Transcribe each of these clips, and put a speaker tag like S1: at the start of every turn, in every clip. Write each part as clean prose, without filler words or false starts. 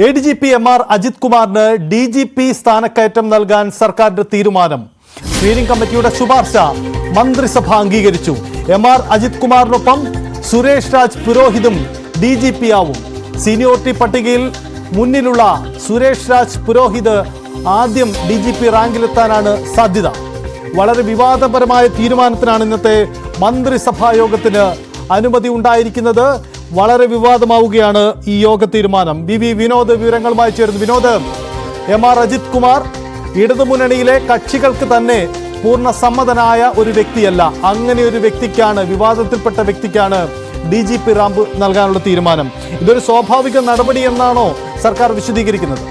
S1: ADGP MR Ajith കുമാറിന് DGP സ്ഥാനക്കയറ്റം നൽകാൻ സർക്കാരിന്റെ തീരുമാനം. സ്ക്രീനിംഗ് കമ്മിറ്റിയുടെ ശുപാർശ മന്ത്രിസഭ അംഗീകരിച്ചു. MR അജിത് കുമാറിനൊപ്പം സുരേഷ് രാജ് പുരോഹിതും DGP ആവും. സീനിയോറിറ്റി പട്ടികയിൽ മുന്നിലുള്ള സുരേഷ് രാജ് പുരോഹിത് ആദ്യം DGP റാങ്കിലെത്താനാണ് സാധ്യത. വളരെ വിവാദപരമായ തീരുമാനത്തിനാണ് ഇന്നത്തെ മന്ത്രിസഭാ യോഗത്തിന് അനുമതി ഉണ്ടായിരിക്കുന്നത്. വളരെ വിവാദമാവുകയാണ് ഈ യോഗ തീരുമാനം. വിനോദ് വിവരങ്ങളുമായി ചേരുന്നു. വിനോദ്, MR അജിത് കുമാർ ഇടതുമുന്നണിയിലെ കക്ഷികൾക്ക് തന്നെ പൂർണ്ണ സമ്മതനായ ഒരു വ്യക്തിയല്ല. അങ്ങനെ ഒരു വ്യക്തിക്കാണ്, വിവാദത്തിൽപ്പെട്ട വ്യക്തിക്കാണ് DGP റാമ്പ് നൽകാനുള്ള തീരുമാനം. ഇതൊരു സ്വാഭാവിക നടപടി എന്നാണോ സർക്കാർ വിശദീകരിക്കുന്നത്?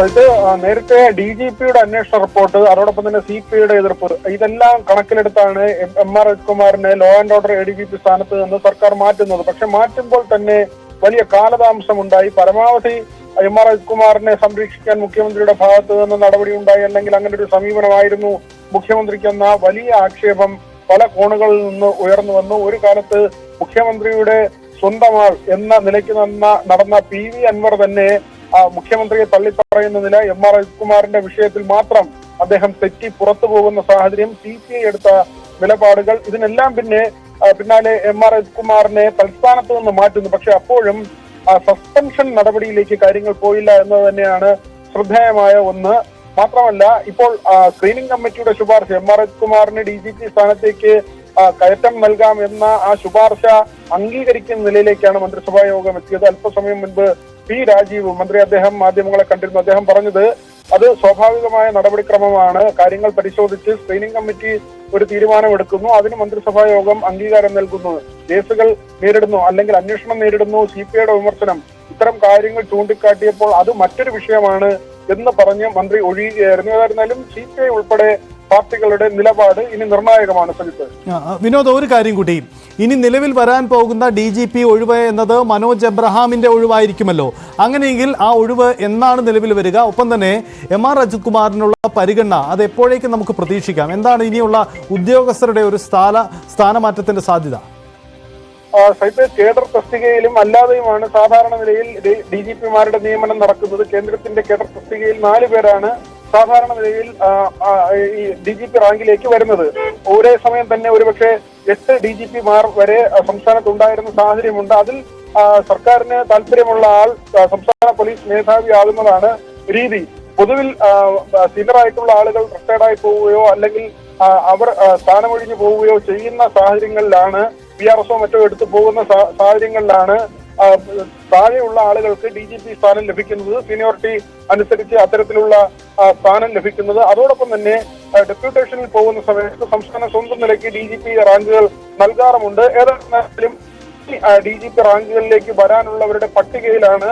S2: ഇത് നേരത്തെ DGPയുടെ അന്വേഷണ റിപ്പോർട്ട്, അതോടൊപ്പം തന്നെ CPIയുടെ എതിർപ്പ്, ഇതെല്ലാം കണക്കിലെടുത്താണ് MR അജിത് കുമാറിനെ ലോ ആൻഡ് ഓർഡർ ADGP സ്ഥാനത്ത് നിന്ന് സർക്കാർ മാറ്റുന്നത്. പക്ഷെ മാറ്റുമ്പോൾ തന്നെ വലിയ കാലതാമസം ഉണ്ടായി. പരമാവധി MR അജിത് കുമാറിനെ സംരക്ഷിക്കാൻ മുഖ്യമന്ത്രിയുടെ ഭാഗത്ത് നിന്ന് നടപടി ഉണ്ടായി, അല്ലെങ്കിൽ അങ്ങനെ ഒരു സമീപനമായിരുന്നു മുഖ്യമന്ത്രിക്കെന്ന വലിയ ആക്ഷേപം പല കോണുകളിൽ നിന്ന് ഉയർന്നു വന്നു. ഒരു കാലത്ത് മുഖ്യമന്ത്രിയുടെ സ്വന്തം ആൾ എന്ന നിലയ്ക്ക് നടന്ന PV അൻവർ തന്നെ മുഖ്യമന്ത്രിയെ തള്ളിപ്പറയുന്ന നില, MR അജിത് കുമാറിന്റെ വിഷയത്തിൽ മാത്രം അദ്ദേഹം തെറ്റി പുറത്തു പോകുന്ന സാഹചര്യം, CPI എടുത്ത നിലപാടുകൾ, ഇതിനെല്ലാം പിന്നാലെ MR അജിത് കുമാറിനെ തൽസ്ഥാനത്ത് നിന്ന് മാറ്റുന്നു. പക്ഷെ അപ്പോഴും സസ്പെൻഷൻ നടപടിയിലേക്ക് കാര്യങ്ങൾ പോയില്ല എന്നത് തന്നെയാണ് ശ്രദ്ധേയമായ ഒന്ന്. മാത്രമല്ല, ഇപ്പോൾ സ്ക്രീനിംഗ് കമ്മിറ്റിയുടെ ശുപാർശ MR അജിത് കുമാറിന് DGP സ്ഥാനത്തേക്ക് കയറ്റം നൽകാം എന്ന ആ ശുപാർശ അംഗീകരിക്കുന്ന നിലയിലേക്കാണ് മന്ത്രിസഭാ യോഗം എത്തിയത്. അല്പസമയം മുൻപ് P രാജീവ് മന്ത്രി, അദ്ദേഹം മാധ്യമങ്ങളെ കണ്ടിരുന്നു. അദ്ദേഹം പറഞ്ഞത് അത് സ്വാഭാവികമായ നടപടിക്രമമാണ്. കാര്യങ്ങൾ പരിശോധിച്ച് സ്ക്രീനിംഗ് കമ്മിറ്റി ഒരു തീരുമാനമെടുക്കുന്നു, അതിന് മന്ത്രിസഭാ യോഗം അംഗീകാരം നൽകുന്നു. കേസുകൾ നേരിടുന്നു, അല്ലെങ്കിൽ അന്വേഷണം നേരിടുന്നു, CPIയുടെ വിമർശനം, ഇത്തരം കാര്യങ്ങൾ ചൂണ്ടിക്കാട്ടിയപ്പോൾ അത് മറ്റൊരു വിഷയമാണ് എന്ന് പറഞ്ഞ് മന്ത്രി ഒഴിയുകയായിരുന്നു. ഏതായിരുന്നാലും CPI ഉൾപ്പെടെ പാർട്ടികളുടെ നിലപാട് ഇനി നിർണായകമാണ്. സജിത്ത്,
S1: വിനോദ്, ഒരു കാര്യം കൂടി, ഇനി നിലവിൽ വരാൻ പോകുന്ന DGP ഒഴിവ് എന്നത് മനോജ് എബ്രഹാമിന്റെ ഒഴിവായിരിക്കുമല്ലോ. അങ്ങനെയെങ്കിൽ ആ ഒഴിവ് എന്നാണ് നിലവിൽ വരിക? ഒപ്പം തന്നെ MR അജിത് കുമാറിനുള്ള പരിഗണന അത് എപ്പോഴേക്കും നമുക്ക് പ്രതീക്ഷിക്കാം? എന്താണ് ഇനിയുള്ള ഉദ്യോഗസ്ഥരുടെ ഒരു സ്ഥാനമാറ്റത്തിന്റെ സാധ്യത?
S2: കേഡർ തസ്തികയിലും അല്ലാതെയുമാണ് സാധാരണ നിലയിൽ DGPമാരുടെ നിയമനം നടക്കുന്നത്. കേന്ദ്രത്തിന്റെ കേഡർ തസ്തികയിൽ 4 പേരാണ് സാധാരണ നിലയിൽ ഈ DGP റാങ്കിലേക്ക് വരുന്നത്. ഒരേ സമയം തന്നെ ഒരുപക്ഷെ 8 DGPമാർ വരെ സംസ്ഥാനത്തുണ്ടായിരുന്ന സാഹചര്യമുണ്ട്. അതിൽ സർക്കാരിന് താല്പര്യമുള്ള ആൾ സംസ്ഥാന പോലീസ് മേധാവി ആകുന്നതാണ് രീതി. പൊതുവിൽ സീനിയറായിട്ടുള്ള ആളുകൾ റിട്ടയർഡായി പോവുകയോ അല്ലെങ്കിൽ അവർ സ്ഥാനമൊഴിഞ്ഞു പോവുകയോ ചെയ്യുന്ന സാഹചര്യങ്ങളിലാണ്, PRSO മറ്റോ എടുത്തു പോകുന്ന സാഹചര്യങ്ങളിലാണ് താഴെയുള്ള ആളുകൾക്ക് DGP സ്ഥാനം ലഭിക്കുന്നത്, സീനിയോറിറ്റി അനുസരിച്ച് അത്തരത്തിലുള്ള സ്ഥാനം ലഭിക്കുന്നത്. അതോടൊപ്പം തന്നെ ഡെപ്യൂട്ടേഷനിൽ പോകുന്ന സമയത്ത് സംസ്ഥാന സ്വന്തം നിലയ്ക്ക് DGP റാങ്കുകൾ നൽകാറുമുണ്ട്. ഏതായാലും DGP റാങ്കുകളിലേക്ക് വരാനുള്ളവരുടെ പട്ടികയിലാണ്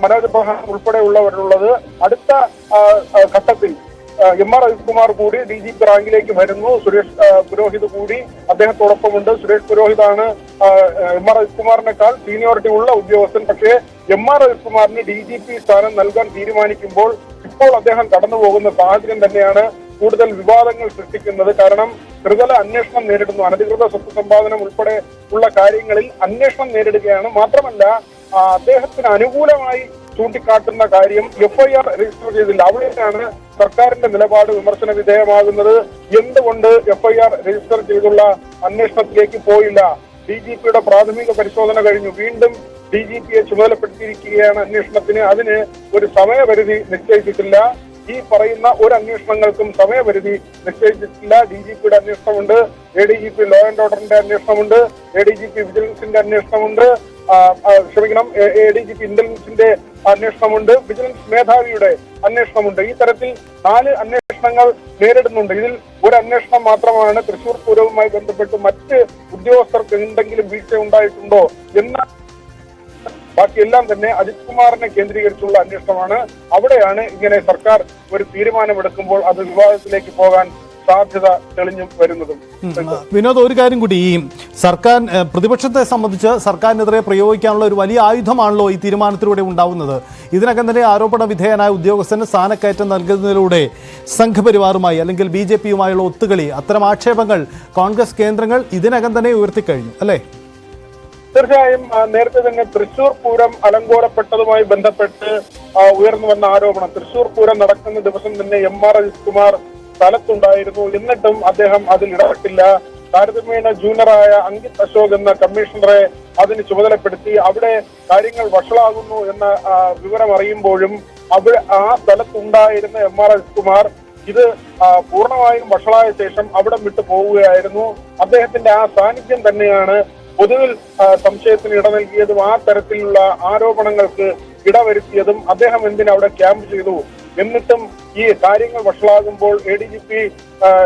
S2: മനോജ് എബ്രഹാം ഉൾപ്പെടെയുള്ളവരുള്ളത്. അടുത്ത ഘട്ടത്തിൽ MR അജിത് കുമാർ കൂടി DGP റാങ്കിലേക്ക് വരുന്നു. സുരേഷ് പുരോഹിത് കൂടി അദ്ദേഹത്തോടൊപ്പമുണ്ട്. സുരേഷ് പുരോഹിതാണ് MR അജിത് കുമാറിനേക്കാൾ സീനിയോറിറ്റി ഉള്ള ഉദ്യോഗസ്ഥൻ. പക്ഷേ MR അജിത് കുമാറിന് DGP സ്ഥാനം നൽകാൻ തീരുമാനിക്കുമ്പോൾ ഇപ്പോൾ അദ്ദേഹം കടന്നു പോകുന്ന സാഹചര്യം തന്നെയാണ് കൂടുതൽ വിവാദങ്ങൾ സൃഷ്ടിക്കുന്നത്. കാരണം ത്രിതല അന്വേഷണം നേരിടുന്നു. അനധികൃത സ്വത്ത് സമ്പാദനം ഉൾപ്പെടെ ഉള്ള കാര്യങ്ങളിൽ അന്വേഷണം നേരിടുകയാണ്. മാത്രമല്ല, അദ്ദേഹത്തിന് അനുകൂലമായി ചൂണ്ടിക്കാട്ടുന്ന കാര്യം FIR രജിസ്റ്റർ ചെയ്തില്ല. അവിടെയാണ് സർക്കാരിന്റെ നിലപാട് വിമർശന വിധേയമാകുന്നത്. എന്തുകൊണ്ട് FIR രജിസ്റ്റർ ചെയ്തുള്ള അന്വേഷണത്തിലേക്ക് പോയില്ല? DGPയുടെ പ്രാഥമിക പരിശോധന കഴിഞ്ഞു, വീണ്ടും DGPയെ ചുമതലപ്പെടുത്തിയിരിക്കുകയാണ് അന്വേഷണത്തിന്. അതിന് ഒരു സമയപരിധി നിശ്ചയിച്ചിട്ടില്ല. ഈ പറയുന്ന ഒരു അന്വേഷണങ്ങൾക്കും സമയപരിധി നിശ്ചയിച്ചിട്ടില്ല. DGPയുടെ അന്വേഷണമുണ്ട്, ADGP ലോ ആൻഡ് ഓർഡറിന്റെ അന്വേഷണമുണ്ട്, ADGP വിജിലൻസിന്റെ അന്വേഷണമുണ്ട്, ADGP ഇന്റലിജൻസിന്റെ അന്വേഷണമുണ്ട്, വിജിലൻസ് മേധാവിയുടെ അന്വേഷണമുണ്ട്. ഈ തരത്തിൽ 4 അന്വേഷണങ്ങൾ നേരിടുന്നുണ്ട്. ഇതിൽ ഒരു അന്വേഷണം മാത്രമാണ് തൃശൂർ പൂരവുമായി ബന്ധപ്പെട്ട് മറ്റ് ഉദ്യോഗസ്ഥർക്ക് എന്തെങ്കിലും വീഴ്ച ഉണ്ടായിട്ടുണ്ടോ എന്ന, ബാക്കിയെല്ലാം തന്നെ അജിത് കുമാറിനെ കേന്ദ്രീകരിച്ചുള്ള അന്വേഷണമാണ്. അവിടെയാണ് ഇങ്ങനെ സർക്കാർ ഒരു തീരുമാനമെടുക്കുമ്പോൾ അത് വിവാദത്തിലേക്ക് പോകാൻ സാധ്യത തെളിഞ്ഞു വരുന്നതും.
S1: വിനോദ്, ഒരു കാര്യം കൂടി, ഈ സർക്കാർ പ്രതിപക്ഷത്തെ സംബന്ധിച്ച് സർക്കാരിനെതിരെ പ്രയോഗിക്കാനുള്ള ഒരു വലിയ ആയുധമാണല്ലോ ഈ തീരുമാനത്തിലൂടെ ഉണ്ടാവുന്നത്. ഇതിനകം തന്നെ ആരോപണ വിധേയനായ ഉദ്യോഗസ്ഥന് സ്ഥാനക്കയറ്റം നൽകുന്നതിലൂടെ സംഘപരിവാറുമായി അല്ലെങ്കിൽ BJPയുമായുള്ള ഒത്തുകളി, അത്തരം ആക്ഷേപങ്ങൾ കോൺഗ്രസ് കേന്ദ്രങ്ങൾ ഇതിനകം തന്നെ ഉയർത്തിക്കഴിഞ്ഞു, അല്ലേ?
S2: തീർച്ചയായും നേരത്തെ തന്നെ തൃശൂർ പൂരം അലങ്കോലപ്പെട്ടതുമായി ബന്ധപ്പെട്ട് ഉയർന്നു വന്ന ആരോപണം, തൃശൂർ പൂരം നടക്കുന്ന ദിവസം തന്നെ MR അജിത് കുമാർ സ്ഥലത്തുണ്ടായിരുന്നു, എന്നിട്ടും അദ്ദേഹം അതിൽ ഇടപെട്ടില്ല. താരതമ്യേന ജൂനിയറായ അങ്കിത് അശോക് എന്ന കമ്മീഷണറെ അതിന് ചുമതലപ്പെടുത്തി. അവിടെ കാര്യങ്ങൾ വഷളാകുന്നു എന്ന വിവരം അറിയുമ്പോഴും ആ സ്ഥലത്തുണ്ടായിരുന്ന MR അജിത് കുമാർ ഇത് പൂർണ്ണമായും വഷളായ ശേഷം അവിടെ വിട്ടു പോവുകയായിരുന്നു. അദ്ദേഹത്തിന്റെ ആ സാന്നിധ്യം തന്നെയാണ് പൊതുവിൽ സംശയത്തിന് ഇട നൽകിയതും ആ തരത്തിലുള്ള ആരോപണങ്ങൾക്ക് ഇടവരുത്തിയതും. അദ്ദേഹം എന്തിനവിടെ ക്യാമ്പ് ചെയ്തു, എന്നിട്ടും ഈ കാര്യങ്ങൾ വഷളാകുമ്പോൾ ADGP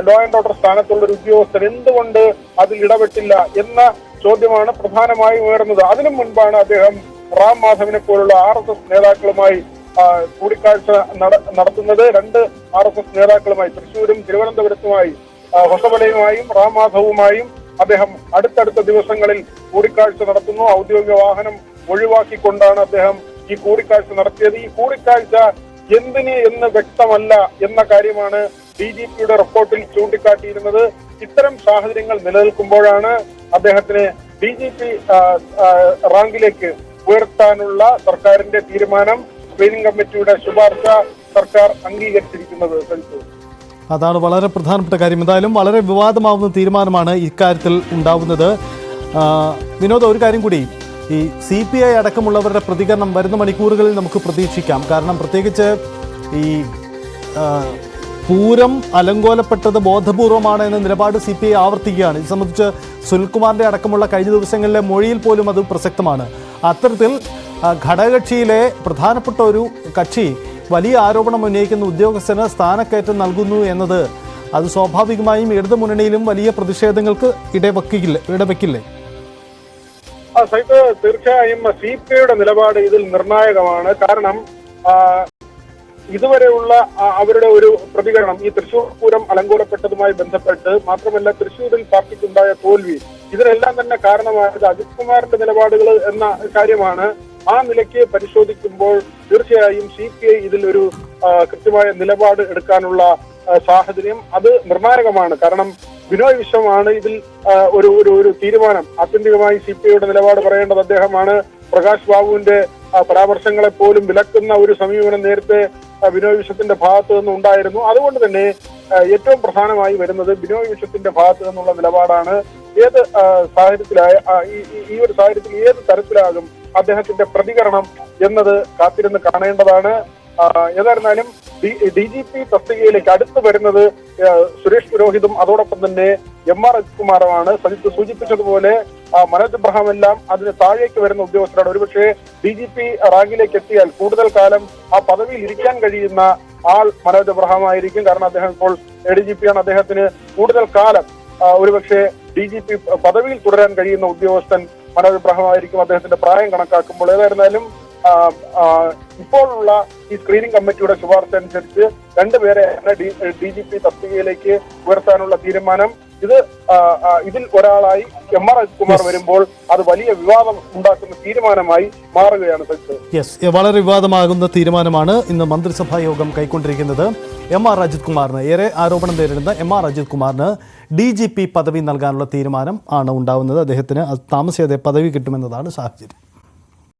S2: ലോ ആൻഡ് ഓർഡർ സ്ഥാനത്തുള്ള ഒരു ഉദ്യോഗസ്ഥൻ എന്തുകൊണ്ട് അതിൽ ഇടപെട്ടില്ല എന്ന ചോദ്യമാണ് പ്രധാനമായും ഉയർന്നത്. അതിനു മുൻപാണ് അദ്ദേഹം റാം മാധവിനെ പോലുള്ള RSS നേതാക്കളുമായി കൂടിക്കാഴ്ച നടത്തുന്നത്. 2 RSS നേതാക്കളുമായി, തൃശ്ശൂരും തിരുവനന്തപുരത്തുമായി, ഹൊസബലയുമായും റാം മാധവുമായും അദ്ദേഹം അടുത്തടുത്ത ദിവസങ്ങളിൽ കൂടിക്കാഴ്ച നടത്തുന്നു. ഔദ്യോഗിക വാഹനം ഒഴിവാക്കിക്കൊണ്ടാണ് അദ്ദേഹം ഈ കൂടിക്കാഴ്ച നടത്തിയത്. ഈ കൂടിക്കാഴ്ച എന്തിന് എന്ന് വ്യക്തമല്ല എന്ന കാര്യമാണ് DGPയുടെ റിപ്പോർട്ടിൽ ചൂണ്ടിക്കാട്ടിയിരുന്നത്. ഇത്തരം സാഹചര്യങ്ങൾ നിലനിൽക്കുമ്പോഴാണ് അദ്ദേഹത്തിന് DGP റാങ്കിലേക്ക് ഉയർത്താനുള്ള സർക്കാരിന്റെ തീരുമാനം, സ്ക്രീനിംഗ് കമ്മിറ്റിയുടെ ശുപാർശ സർക്കാർ അംഗീകരിച്ചിരിക്കുന്നത്.
S1: അതാണ് വളരെ പ്രധാനപ്പെട്ട കാര്യം. എന്തായാലും വളരെ വിവാദമാവുന്ന തീരുമാനമാണ് ഇക്കാര്യത്തിൽ ഉണ്ടാവുന്നത്. വിനോദ്, ഒരു കാര്യം കൂടി, ഈ CPI അടക്കമുള്ളവരുടെ പ്രതികരണം വരുന്ന മണിക്കൂറുകളിൽ നമുക്ക് പ്രതീക്ഷിക്കാം. കാരണം പ്രത്യേകിച്ച് ഈ പൂരം അലങ്കോലപ്പെട്ടത് ബോധപൂർവമാണ് എന്ന നിലപാട് CPI ആവർത്തിക്കുകയാണ്. ഇത് സംബന്ധിച്ച് സുനിൽകുമാറിൻ്റെ അടക്കമുള്ള കഴിഞ്ഞ ദിവസങ്ങളിലെ മൊഴിയിൽ പോലും അത് പ്രസക്തമാണ്. അത്തരത്തിൽ ഘടകകക്ഷിയിലെ പ്രധാനപ്പെട്ട ഒരു കക്ഷി വലിയ ആരോപണം ഉന്നയിക്കുന്ന ഉദ്യോഗസ്ഥന് സ്ഥാനക്കയറ്റം നൽകുന്നു എന്നത് അത് സ്വാഭാവികമായും ഇടതു മുന്നണിയിലും വലിയ പ്രതിഷേധങ്ങൾക്ക് ഇടവെക്കില്ലേ?
S2: തീർച്ചയായും CPIയുടെ നിലപാട് ഇതിൽ നിർണായകമാണ്. കാരണം ഇതുവരെയുള്ള അവരുടെ ഒരു പ്രതികരണം ഈ തൃശൂർ പൂരം അലങ്കോലപ്പെട്ടതുമായി ബന്ധപ്പെട്ട് മാത്രമല്ല, തൃശൂരിൽ പാർട്ടിക്കുണ്ടായ തോൽവി, ഇതിനെല്ലാം തന്നെ കാരണമായത് അജിത് കുമാറിന്റെ നിലപാടുകൾ എന്ന കാര്യമാണ്. ആ നിലയ്ക്ക് പരിശോധിക്കുമ്പോൾ തീർച്ചയായും CPI ഇതിൽ ഒരു കൃത്യമായ നിലപാട് എടുക്കാനുള്ള സാഹചര്യം അത് നിർണായകമാണ്. കാരണം ബിനോയ് വിശ്വമാണ് ഇതിൽ ഒരു തീരുമാനം. ആത്യന്തികമായി CPIയുടെ നിലപാട് പറയേണ്ടത് അദ്ദേഹമാണ്. പ്രകാശ് ബാബുവിന്റെ പരാമർശങ്ങളെ പോലും വിലക്കുന്ന ഒരു സമീപനം നേരത്തെ ബിനോയ് വിശ്വത്തിന്റെ ഭാഗത്തു നിന്ന് ഉണ്ടായിരുന്നു. അതുകൊണ്ട് തന്നെ ഏറ്റവും പ്രധാനമായി വരുന്നത് ബിനോയ് വിശ്വത്തിന്റെ ഭാഗത്തു നിന്നുള്ള നിലപാടാണ്. ഏത് സാഹചര്യത്തിലായ ഈ ഒരു സാഹചര്യത്തിൽ ഏത് തരത്തിലാകും അദ്ദേഹത്തിന്റെ പ്രതികരണം എന്നത് കാത്തിരുന്ന് കാണേണ്ടതാണ്. ഏതായിരുന്നാലും DGP തസ്തികയിലേക്ക് അടുത്ത് വരുന്നത് സുരേഷ് പുരോഹിതും അതോടൊപ്പം തന്നെ MR അജിത് കുമാറുമാണ്. സജിത്ത് സൂചിപ്പിച്ചതുപോലെ മനോജ് എബ്രഹാം എല്ലാം അതിന് താഴേക്ക് വരുന്ന ഉദ്യോഗസ്ഥരാണ്. ഒരുപക്ഷെ DGP റാങ്കിലേക്ക് എത്തിയാൽ കൂടുതൽ കാലം ആ പദവിയിൽ ഇരിക്കാൻ കഴിയുന്ന ആൾ മനോജ് എബ്രഹാം ആയിരിക്കും. കാരണം അദ്ദേഹം ഇപ്പോൾ ADGP ആണ്. അദ്ദേഹത്തിന് കൂടുതൽ കാലം ഒരുപക്ഷെ DGP പദവിയിൽ തുടരാൻ കഴിയുന്ന ഉദ്യോഗസ്ഥൻ മനോജ് എബ്രഹാം ആയിരിക്കും, അദ്ദേഹത്തിന്റെ പ്രായം കണക്കാക്കുമ്പോൾ. ഏതായിരുന്നാലും ഇപ്പോഴുള്ള ഈ സ്ക്രീനിംഗ് കമ്മിറ്റിയുടെ ശുപാർശ അനുസരിച്ച് 2 പേരെ DGP തസ്തികയിലേക്ക് ഉയർത്താനുള്ള തീരുമാനം. ഇതിൽ ഒരാളായി MR അജിത് കുമാർ വരുമ്പോൾ അത് വലിയ വിവാദം ഉണ്ടാക്കുന്ന തീരുമാനമായി മാറുകയാണ്.
S1: വളരെ വിവാദമാകുന്ന തീരുമാനമാണ് ഇന്ന് മന്ത്രിസഭാ യോഗം കൈക്കൊണ്ടിരിക്കുന്നത്. MR അജിത് കുമാറിന്, ഏറെ ആരോപണം നേരിടുന്ന MR അജിത് കുമാറിന് DGP പദവി നൽകാനുള്ള തീരുമാനം ആണ് ഉണ്ടാവുന്നത്. അദ്ദേഹത്തിന് താമസിയാതെ പദവി കിട്ടുമെന്നതാണ് സാഹചര്യം.